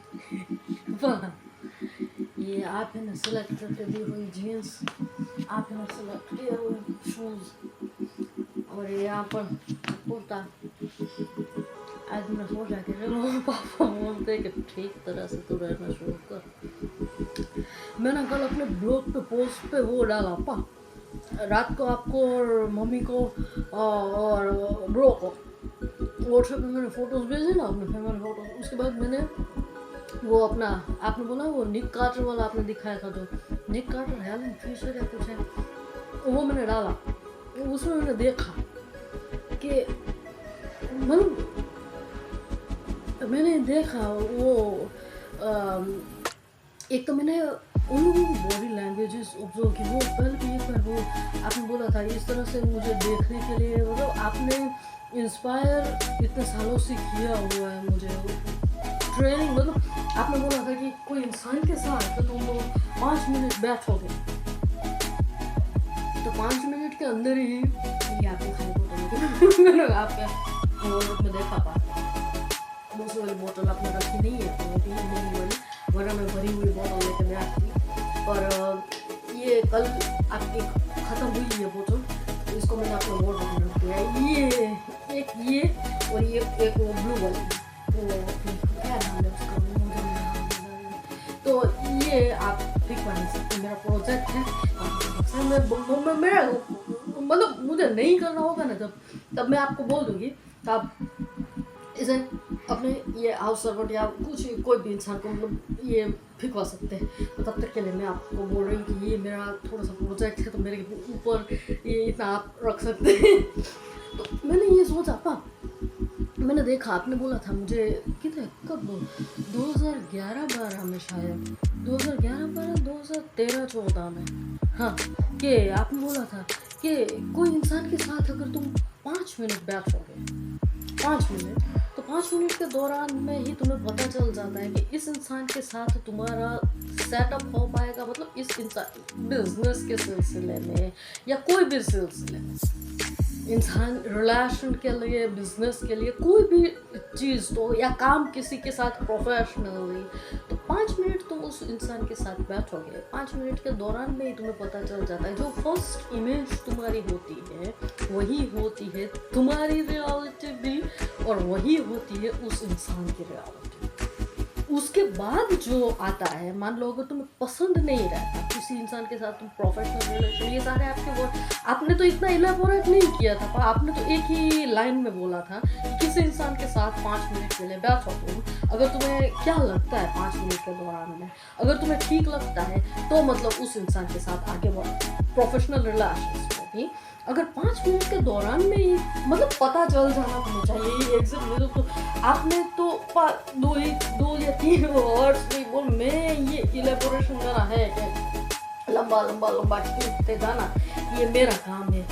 वाह, ये आपने ना सेलेक्ट करके दी हुई जीन्स, आपने सेलेक्ट किए हुए शूज़ और ये यहाँ पर कुर्ता। आज मैं सोचा कि चलो पापा बोलते कि ठीक तरह से तू रहना शुरू कर। मैंने कल अपने ब्लॉग पे पोस्ट पे वो डाला पा, रात को आपको और मम्मी को और ब्रो को व्हाट्सएप पे मैंने फ़ोटोज़ भेजे ना, अपने फैमिली फ़ोटोज़। उसके बाद मैंने वो अपना, आपने बोला वो निक कार्टर वाला आपने दिखाया था, जो निक कार्टर है ना फ्यूचर या कुछ है, वो मैंने डाला। उसमें मैंने देखा कि मतलब मैंने देखा वो एक तो मैंने उन लोगों की बॉडी लैंग्वेजेस ऑब्जर्व की। वो पहले भी एक बार वो आपने बोला था इस तरह से मुझे देखने के लिए, मतलब आपने इंस्पायर इतने सालों से किया हुआ है मुझे ट्रेनिंग। मतलब आपने बोला था कि कोई इंसान के साथ तो तुम लोग 5 मिनट बैठोगे, तो 5 मिनट के अंदर ही ये आपको खाली बोतल मैंने आपके वॉलेट में देखा पा दूसरी वाली बोतल आपने रखी नहीं है, तो मेरी वाली, वरना मैं भरी हुई बोतल लेकर मैं आती। पर ये कल आपकी ख़त्म हुई है बोतल, तो इसको मैंने अपने वॉलेट में रख दिया। ये और ये एक वो ब्लू वाली, वो क्या नाम है उसका, मुझे नहीं याद। तो ये आप पिक कर सकते, मेरा प्रोजेक्ट है। मेरा मतलब मुझे नहीं करना होगा ना, तब मैं आपको बोल दूँगी, तब इसे अपने ये हाउस सर्वेंट या कुछ कोई भी इंसान को मतलब ये फिकवा सकते हैं। तो तब तक के लिए मैं आपको बोल रही हूँ कि ये मेरा थोड़ा सा प्रोजेक्ट है, तो मेरे ऊपर ये इतना आप रख सकते हैं। तो मैंने ये सोचा पा, मैंने देखा आपने बोला था मुझे कितने कब 2011-12 में, शायद 2011-12 2013-14 में, हाँ, कि आपने बोला था कि कोई इंसान के साथ अगर तुम 5 मिनट बैठोगे, 5 मिनट, तो 5 मिनट के दौरान में ही तुम्हें पता चल जाता है कि इस इंसान के साथ तुम्हारा सेटअप हो पाएगा। मतलब इस इंसान बिजनेस के सिलसिले में या कोई भी सिलसिले में, इंसान रिलेशन के लिए, बिजनेस के लिए, कोई भी चीज़ तो या काम किसी के साथ प्रोफेशनली, तो 5 मिनट तुम उस इंसान के साथ बैठोगे, 5 मिनट के दौरान में ही तुम्हें पता चल जाता है। जो फर्स्ट इमेज तुम्हारी होती है वही होती है तुम्हारी रियलिटी भी, और वही होती है उस इंसान की रियलिटी। उसके बाद जो आता है, मान लो अगर तुम्हें पसंद नहीं रहता किसी इंसान के साथ, तुम प्रोफेशनल रिलेशन, ये सारे आपके वो आपने तो इतना इलेबोरेट नहीं किया था, पर आपने तो एक ही लाइन में बोला था कि किसी इंसान के साथ 5 मिनट के लिए बैठो तुम, अगर तुम्हें क्या लगता है 5 मिनट के दौरान में, अगर तुम्हें ठीक लगता है तो मतलब उस इंसान के साथ आगे बढ़ो प्रोफेशनल रिलेशन में भी। अगर 5 मिनट के दौरान में ही मतलब पता चल जाना तुम्हें चाहिए, ये एग्जिट मेरे तो आपने तो दो या 3 वर्ड्स में बोल, मैं ये इलेबोरेशन करना है कि लंबा लंबा लंबा खींचते जाना, ये मेरा काम है।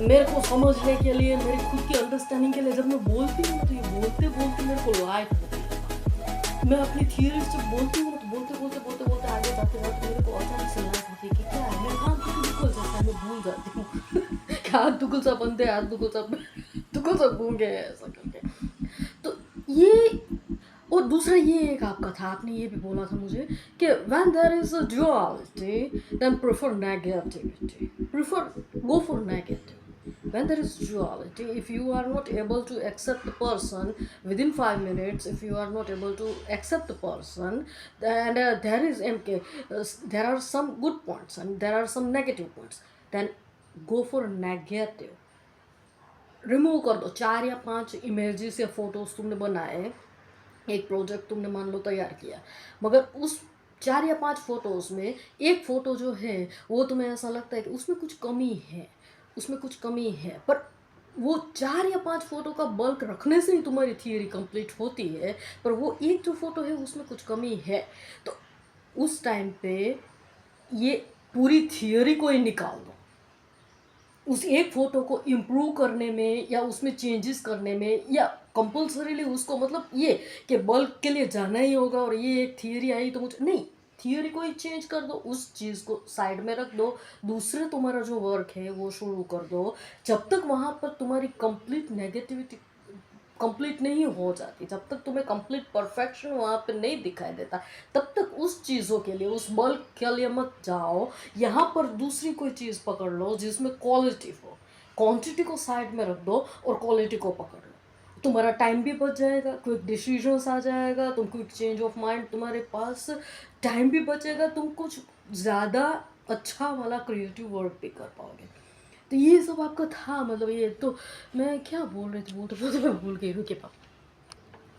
मेरे को समझने के लिए, मेरी खुद की अंडरस्टैंडिंग के लिए जब मैं बोलती हूँ तो ये बोलते बोलते मेरे को लाइफ होती है। मैं अपनी थियरी जब बोलती हूँ तो बोलते आगे जाते जाते मेरे को अचानक से लाइफ होती है कि क्या है, मेरा काम तो बिल्कुल जैसा है, मैं भूल जाती हूँ हाथ दुगुल सा बनते, हाथ दुगुल सा गूंगे ऐसा करके। तो ये, और दूसरा ये एक आपका था, आपने ये भी बोला था मुझे कि when there is a duality then prefer negativity, go for negative when there is duality. If you are not able to accept the person within 5 minutes, if you are not able to accept the person, and there are some good points and there are some negative points, then go for negative, remove कर दो। 4 या 5 images या photos तुमने बनाए, एक project तुमने मान लो तैयार किया, मगर उस 4 या 5 फोटोज़ में एक फ़ोटो जो है वो तुम्हें ऐसा लगता है कि उसमें कुछ कमी है, पर वो 4 या 5 फ़ोटो का बल्क रखने से ही तुम्हारी थियरी कंप्लीट होती है, पर वो एक जो फ़ोटो है उसमें कुछ कमी है, तो उस टाइम पे ये पूरी थियरी को ही निकाल दो। उस एक फ़ोटो को इम्प्रूव करने में या उसमें चेंजेस करने में, या कंपल्सरीली उसको मतलब ये कि बल्क के लिए जाना ही होगा और ये एक थियरी आई तो मुझे नहीं, थियरी को ही चेंज कर दो, उस चीज़ को साइड में रख दो, दूसरे तुम्हारा जो वर्क है वो शुरू कर दो। जब तक वहाँ पर तुम्हारी कंप्लीट नहीं हो जाती, जब तक तुम्हें कंप्लीट परफेक्शन वहाँ पे नहीं दिखाई देता, तब तक उस चीज़ों के लिए, उस बल्क के लिए मत जाओ। यहाँ पर दूसरी कोई चीज़ पकड़ लो जिसमें क्वालिटी हो। क्वांटिटी को साइड में रख दो और क्वालिटी को पकड़ लो। तुम्हारा टाइम भी बच जाएगा, क्विक डिसीजंस आ जाएगा, तुम क्विक चेंज ऑफ माइंड तुम्हारे पास, टाइम भी बचेगा, तुम कुछ ज़्यादा अच्छा वाला क्रिएटिव वर्क भी कर पाओगे। तो ये सब आपका था, मतलब ये तो मैं क्या बोल रही थी, बोलते बोलते मैं भूल गई, रुके पापा।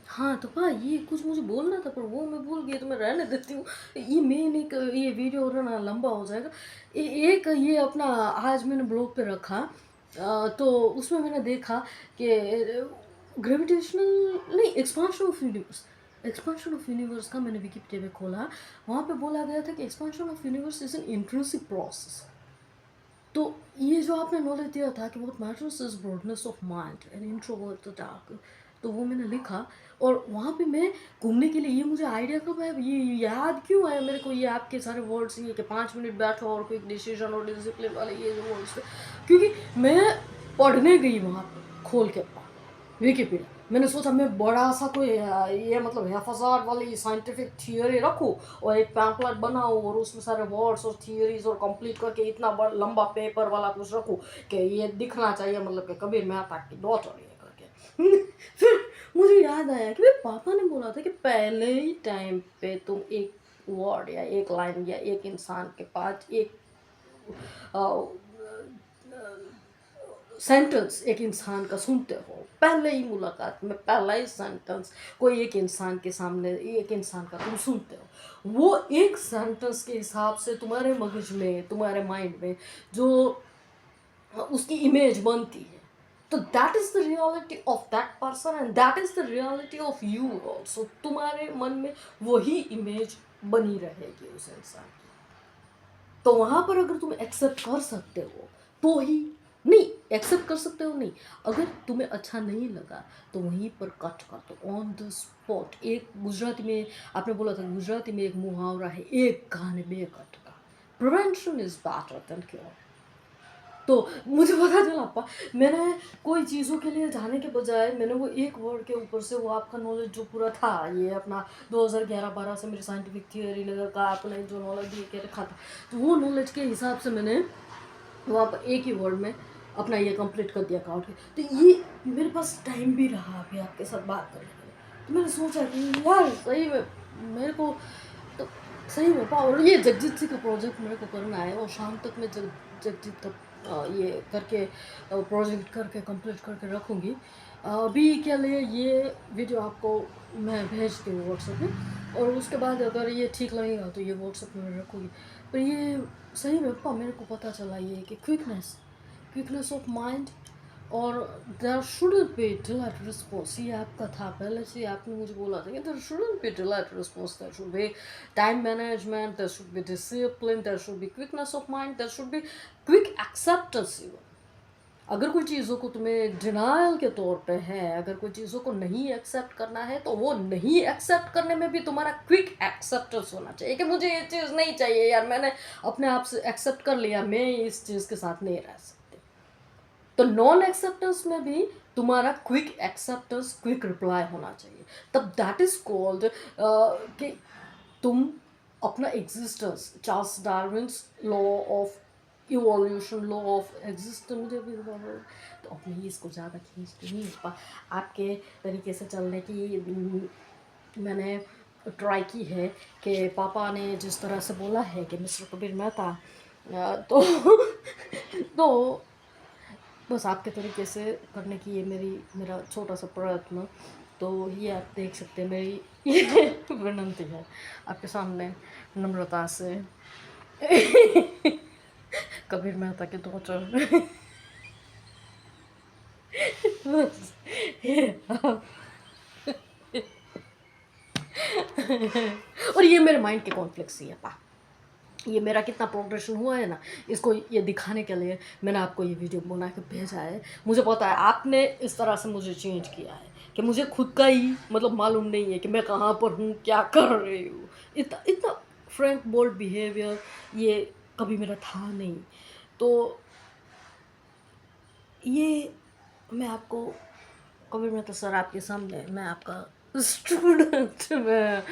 हाँ तो हाँ, ये कुछ मुझे बोलना था पर वो मैं भूल गई, तो मैं रहने देती हूँ। ये मेन एक ये वीडियो और ना लंबा हो जाएगा। एक ये अपना आज मैंने ब्लॉग पे रखा, तो उसमें मैंने देखा कि ग्रेविटेशनल नहीं, expansion of universe, expansion of universe का मैंने विकिपीडिया में खोला। वहाँ पे बोला गया था कि expansion of universe is an intrinsic process. तो ये जो आपने नॉलेज दिया था कि what matters is broadness of mind and introvert the dark, तो वो मैंने लिखा। और वहाँ पे मैं घूमने के लिए, ये मुझे आइडिया कब आया, ये याद क्यों आया मेरे को, ये आपके सारे वर्ड्स, ये कि 5 मिनट बैठो और कोई डिसीजन और डिसिप्लिन वाले ये जो वर्ड्स थे, क्योंकि मैं पढ़ने गई वहाँ पे खोल के विकिपीडिया। मैंने सोचा मैं बड़ा सा कोई ये मतलब हेफाजात वाली साइंटिफिक थियोरी रखूँ और एक पैम्पलेट बनाऊँ और उसमें सारे वर्ड्स और थियोरीज और कंप्लीट करके इतना बड़ा लंबा पेपर वाला कुछ रखूँ कि ये दिखना चाहिए, मतलब कि कबीर मेहता की डॉटर ये करके। फिर मुझे याद आया कि मेरे पापा ने बोला था कि पहले ही टाइम पे तुम एक वर्ड या एक लाइन या एक इंसान के पास एक सेंटेंस एक इंसान का सुनते हो, पहले ही मुलाकात में पहला ही सेंटेंस कोई एक इंसान के सामने एक इंसान का तुम सुनते हो, वो एक सेंटेंस के हिसाब से तुम्हारे मगज में, तुम्हारे माइंड में जो उसकी इमेज बनती है, तो that is the reality of that person and that is the reality of you also. तुम्हारे मन में वही इमेज बनी रहेगी उस इंसान की। तो वहाँ पर अगर तुम एक्सेप्ट कर सकते हो तो ही, नहीं एक्सेप्ट कर सकते हो नहीं, अगर तुम्हें अच्छा नहीं लगा तो वहीं पर कट कर दो ऑन द स्पॉट। एक गुजराती में आपने बोला था, गुजराती में एक मुहावरा है, एक गाने में कट का, prevention is better than cure. तो मुझे पता चला आपा, मैंने कोई चीज़ों के लिए जाने के बजाय मैंने वो एक वर्ड के ऊपर से वो आपका नॉलेज जो पूरा था, ये अपना 2011-12 से मेरी साइंटिफिक थियोरी लगा का आपने जो नॉलेज दिए के रखा था, तो वो नॉलेज के हिसाब से मैंने वहाँ पर एक ही वर्ड में अपना ये कंप्लीट कर दिया काउंट के। तो ये मेरे पास टाइम भी रहा अभी आपके साथ बात करने के लिए, तो मैंने सोचा कि यार सही में मेरे को तो सही में और ये जगजीत सिंह का प्रोजेक्ट मेरे को करना है, और शाम तक मैं जगजीत तक ये करके प्रोजेक्ट करके कंप्लीट करके रखूँगी। अभी के लिए ये वीडियो आपको मैं भेजती हूँ व्हाट्सएप में, और उसके बाद अगर ये ठीक लगेगा तो ये व्हाट्सएप में रखूँगी। पर ये सही में पा मेरे को पता चला ये कि क्विकनेस ऑफ माइंड, और there shouldn't be delayed response. ये आपका था पहले से, आपने मुझे बोला था कि there shouldn't be delayed response, there should be time management, there should be discipline, there should be quickness of mind, there should be quick acceptance. अगर कोई चीज़ों को तुम्हें डिनायल के तौर पे है, अगर कोई चीज़ों को नहीं एक्सेप्ट करना है, तो वो नहीं एक्सेप्ट करने में भी तुम्हारा क्विक एक्सेप्टेंस होना चाहिए कि मुझे ये चीज़ नहीं चाहिए यार, मैंने अपने आप से एक्सेप्ट कर लिया, मैं इस चीज़ के साथ नहीं रह सकती। तो नॉन एक्सेप्टेंस में भी तुम्हारा क्विक एक्सेप्टेंस, क्विक रिप्लाई होना चाहिए, तब दैट इज कॉल्ड कि तुम अपना existence, Charles Darwin's law of evolution, law of existence, मुझे भी तो अपने ही इसको ज़्यादा खींचती नहीं आपके तरीके से चलने की मैंने ट्राई की है कि पापा ने जिस तरह से बोला है कि मिस्टर कबीर मेहता, तो तो बस आपके तरीके से करने की ये मेरा छोटा सा प्रयत्न। तो ये आप देख सकते हैं मेरी ये विनती है आपके सामने नम्रता से। कबीर मेहता के डॉटर। बस और ये मेरे माइंड के कॉन्फ्लिक्ट्स ही है पा, ये मेरा कितना प्रोग्रेशन हुआ है ना, इसको ये दिखाने के लिए मैंने आपको ये वीडियो बना के भेजा है। मुझे पता है आपने इस तरह से मुझे चेंज किया है कि मुझे खुद का ही मतलब मालूम नहीं है कि मैं कहाँ पर हूँ, क्या कर रही हूँ। इतना इतना फ्रैंक बोल्ड बिहेवियर ये कभी मेरा था नहीं। तो ये मैं आपको कबीर मेहता सर आपके सामने, मैं आपका स्टूडेंट, मैं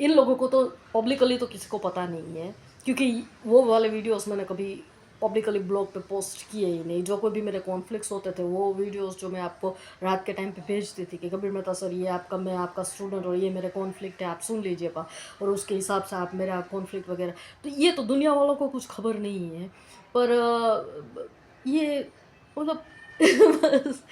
इन लोगों को तो पब्लिकली तो किसी को पता नहीं है, क्योंकि वो वाले वीडियोस मैंने कभी पब्लिकली ब्लॉग पे पोस्ट किए ही नहीं। जो कोई भी मेरे कॉन्फ्लिक्ट्स होते थे वो वीडियोस जो मैं आपको रात के टाइम पे भेजती थी कि कबीर मेहता सर ये आपका, मैं आपका स्टूडेंट और ये मेरे कॉन्फ्लिक्ट है, आप सुन लीजिएगा और उसके हिसाब से आप मेरा कॉन्फ्लिक्ट वगैरह, तो ये तो दुनिया वालों को कुछ खबर नहीं है। पर ये मतलब बस